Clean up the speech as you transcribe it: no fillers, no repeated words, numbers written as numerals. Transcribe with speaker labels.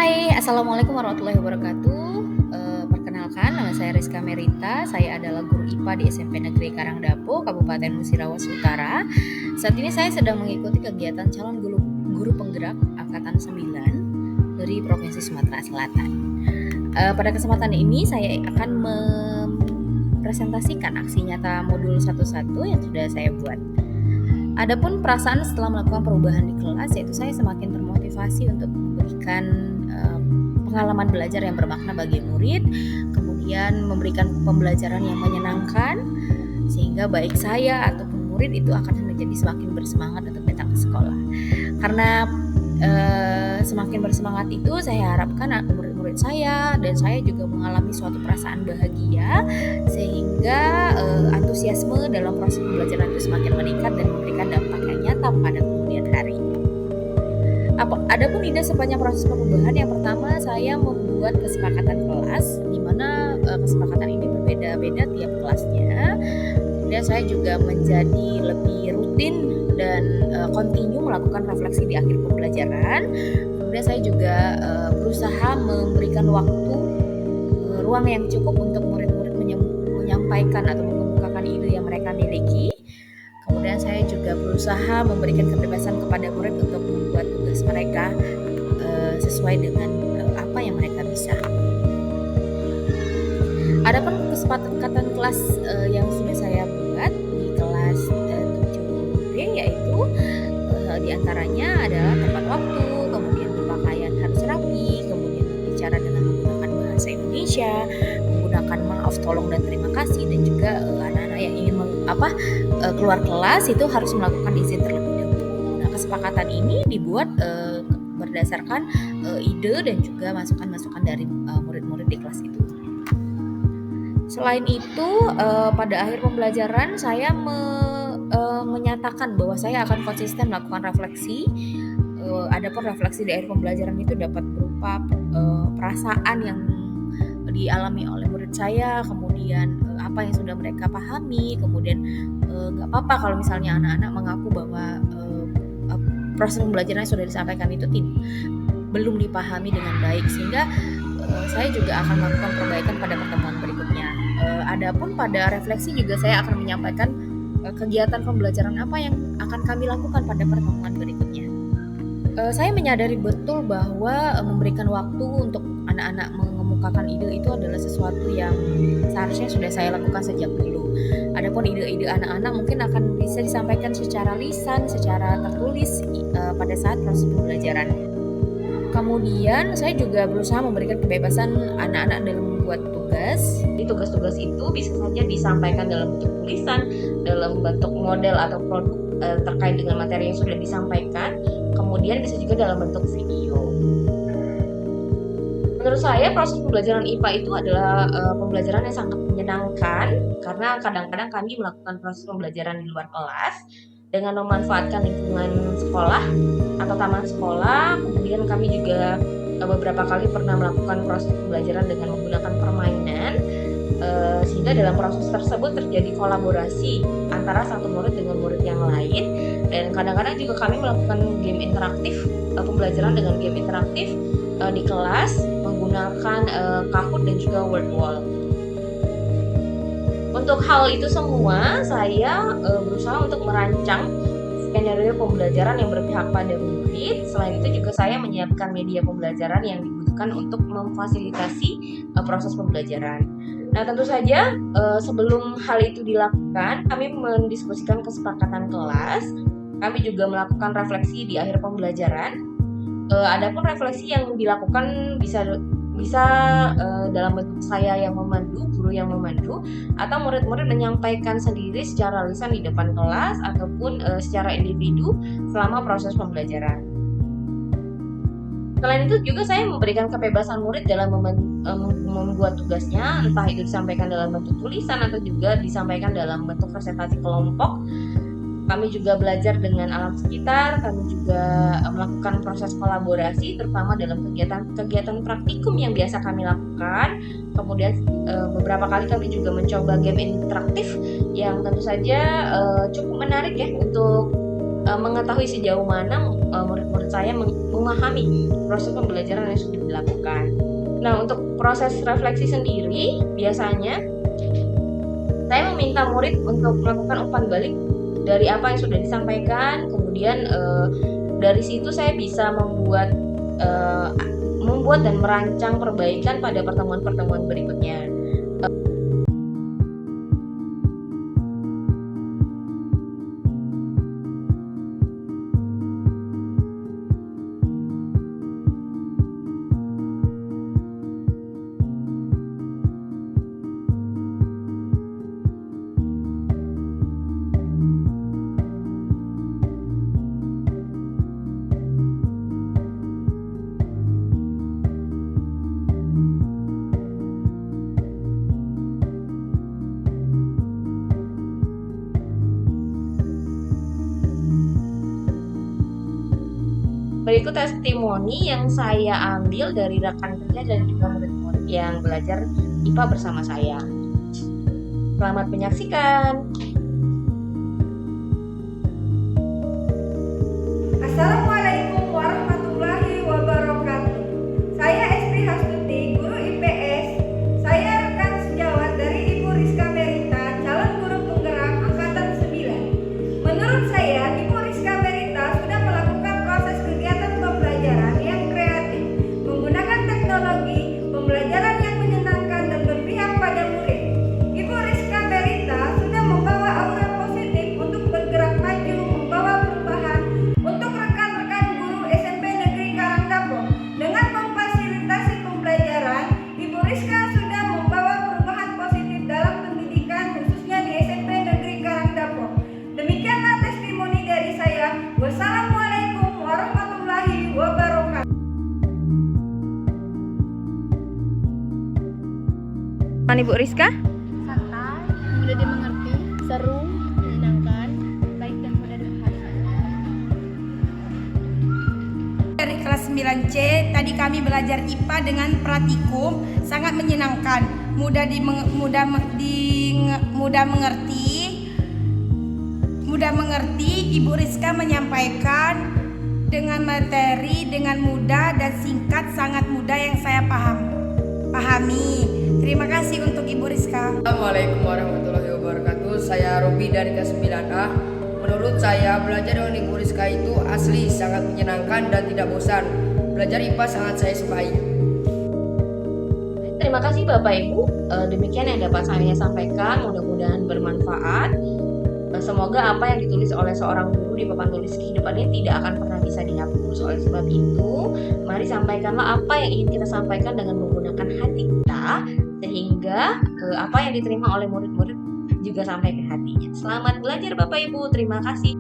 Speaker 1: Hai, assalamualaikum warahmatullahi wabarakatuh. Perkenalkan, nama saya Rizka Merita. Saya adalah guru IPA di SMP Negeri Karangdapo, Kabupaten Musirawas Utara. Saat ini saya sedang mengikuti kegiatan calon guru penggerak Angkatan 9 dari Provinsi Sumatera Selatan. Pada kesempatan ini saya akan mempresentasikan aksi nyata modul 11 yang sudah saya buat. Adapun perasaan setelah melakukan perubahan di kelas, yaitu saya semakin termotivasi untuk memberikan pengalaman belajar yang bermakna bagi murid, kemudian memberikan pembelajaran yang menyenangkan, sehingga baik saya ataupun murid itu akan menjadi semakin bersemangat untuk datang ke sekolah. Karena semakin bersemangat itu, saya harapkan murid-murid saya dan saya juga mengalami suatu perasaan bahagia, sehingga antusiasme dalam proses pembelajaran itu semakin meningkat dan memberikan dampak yang nyata pada kemudian hari. Adapun ide sepanjang proses perubahan, yang pertama saya membuat kesepakatan kelas, di mana kesepakatan ini berbeda-beda tiap kelasnya. Kemudian saya juga menjadi lebih rutin dan kontinu melakukan refleksi di akhir pembelajaran. Kemudian saya juga berusaha memberikan waktu, ruang yang cukup untuk murid-murid menyampaikan atau mengemukakan ide yang mereka miliki. Kemudian saya juga berusaha memberikan kebebasan kepada murid untuk membuat tugas mereka sesuai dengan apa yang mereka bisa. Adapun kesepakatan kelas yang sudah saya buat di kelas 7B, yaitu diantaranya adalah tepat waktu, kemudian berpakaian harus rapi, kemudian berbicara dengan menggunakan bahasa Indonesia, menggunakan maaf, tolong, dan terima kasih, dan juga anak-anak yang ingin keluar kelas itu harus melakukan izin terlebih dahulu. Nah, kesepakatan ini dibuat berdasarkan ide dan juga masukan-masukan dari murid-murid di kelas itu. Selain itu, pada akhir pembelajaran saya menyatakan bahwa saya akan konsisten melakukan refleksi. Adapun refleksi di akhir pembelajaran itu dapat berupa perasaan yang dialami oleh murid saya, kemudian apa yang sudah mereka pahami, kemudian nggak apa-apa kalau misalnya anak-anak mengaku bahwa proses pembelajaran yang sudah disampaikan itu belum dipahami dengan baik, sehingga saya juga akan melakukan perbaikan pada pertemuan berikutnya. Adapun pada refleksi juga saya akan menyampaikan kegiatan pembelajaran apa yang akan kami lakukan pada pertemuan berikutnya. Saya menyadari betul bahwa memberikan waktu untuk anak-anak mengemukakan ide itu adalah sesuatu yang seharusnya sudah saya lakukan sejak dulu. Adapun ide-ide anak-anak mungkin akan bisa disampaikan secara lisan, secara tertulis pada saat proses pembelajaran. Kemudian saya juga berusaha memberikan kebebasan anak-anak dalam membuat tugas. Di tugas-tugas itu bisa saja disampaikan dalam bentuk tulisan, dalam bentuk model atau produk terkait dengan materi yang sudah disampaikan, kemudian bisa juga dalam bentuk video. Menurut saya proses pembelajaran IPA itu adalah pembelajaran yang sangat menyenangkan, karena kadang-kadang kami melakukan proses pembelajaran di luar kelas dengan memanfaatkan lingkungan sekolah atau taman sekolah. Kemudian kami juga beberapa kali pernah melakukan proses pembelajaran dengan menggunakan permainan, sehingga dalam proses tersebut terjadi kolaborasi antara satu murid dengan murid yang lain. Dan kadang-kadang juga kami melakukan game interaktif, pembelajaran dengan game interaktif di kelas menggunakan Kahoot dan juga word wall. Untuk hal itu semua, saya berusaha untuk merancang skenario pembelajaran yang berpihak pada murid. Selain itu juga saya menyiapkan media pembelajaran yang dibutuhkan untuk memfasilitasi proses pembelajaran. Nah, tentu saja sebelum hal itu dilakukan, kami mendiskusikan kesepakatan kelas. Kami juga melakukan refleksi di akhir pembelajaran. Adapun refleksi yang dilakukan bisa dalam bentuk saya yang memandu, guru yang memandu, atau murid-murid menyampaikan sendiri secara lisan di depan kelas, ataupun secara individu selama proses pembelajaran. Selain itu juga saya memberikan kebebasan murid dalam membuat tugasnya, entah itu disampaikan dalam bentuk tulisan atau juga disampaikan dalam bentuk presentasi kelompok. Kami juga belajar dengan alam sekitar, kami juga melakukan proses kolaborasi, terutama dalam kegiatan praktikum yang biasa kami lakukan. Kemudian beberapa kali kami juga mencoba game interaktif yang tentu saja cukup menarik ya untuk
Speaker 2: mengetahui sejauh mana murid-murid saya memahami proses pembelajaran yang sudah dilakukan. Nah, untuk proses refleksi sendiri, biasanya saya meminta murid untuk melakukan umpan balik dari apa yang sudah disampaikan. Kemudian dari situ saya bisa membuat dan merancang perbaikan pada pertemuan-pertemuan berikutnya. Berikut testimoni yang saya ambil dari rekan kerja dan juga murid-murid yang belajar IPA bersama saya. Selamat menyaksikan.
Speaker 3: Assalamualaikum warahmatullahi wabarakatuh. Saya Estri Hastuti, guru IPS. Saya rekan sejawat dari Ibu Rizka Merita, calon guru penggerak angkatan 9. Menurut saya, Ibu Rizka Merita sudah melakukan proses kegiatan pembelajaran yang kreatif, menggunakan teknologi, pembelajaran yang menyenangkan dan berpihak pada murid. Ibu Rizka Merita sudah membawa aura positif untuk bergerak maju, membawa perubahan untuk rekan-rekan guru SMP Negeri Karangdapok. Dengan memfasilitasi pembelajaran, Ibu Rizka sudah membawa perubahan positif dalam pendidikan, khususnya di SMP Negeri Karangdapok. Demikianlah testimoni dari saya. Wassalamualaikum warahmatullahi wabarakatuh.
Speaker 1: Ibu Rizka?
Speaker 4: Santai, mudah dimengerti, seru, menyenangkan, baik dan mudah dipahami.
Speaker 3: Dari kelas 9C, tadi kami belajar IPA dengan praktikum, sangat menyenangkan, mudah mengerti. Ibu Rizka menyampaikan dengan materi, dengan mudah dan singkat, sangat mudah yang saya pahami. Terima kasih untuk Ibu Rizka.
Speaker 5: Assalamualaikum warahmatullahi wabarakatuh. Saya Robi dari kelas 9A. Menurut saya, belajar dengan Ibu Rizka itu asli sangat menyenangkan dan tidak bosan. Belajar IPA sangat saya sukai.
Speaker 2: Terima kasih Bapak Ibu. Demikian yang dapat saya sampaikan. Mudah-mudahan bermanfaat. Semoga apa yang ditulis oleh seorang guru di papan tulis kehidupan ini tidak akan pernah bisa dihapus. Oleh sebab itu, mari sampaikanlah apa yang ingin kita sampaikan dengan menggunakan hati kita, sehingga apa yang diterima oleh murid-murid juga sampai ke hatinya. Selamat belajar Bapak Ibu. Terima kasih.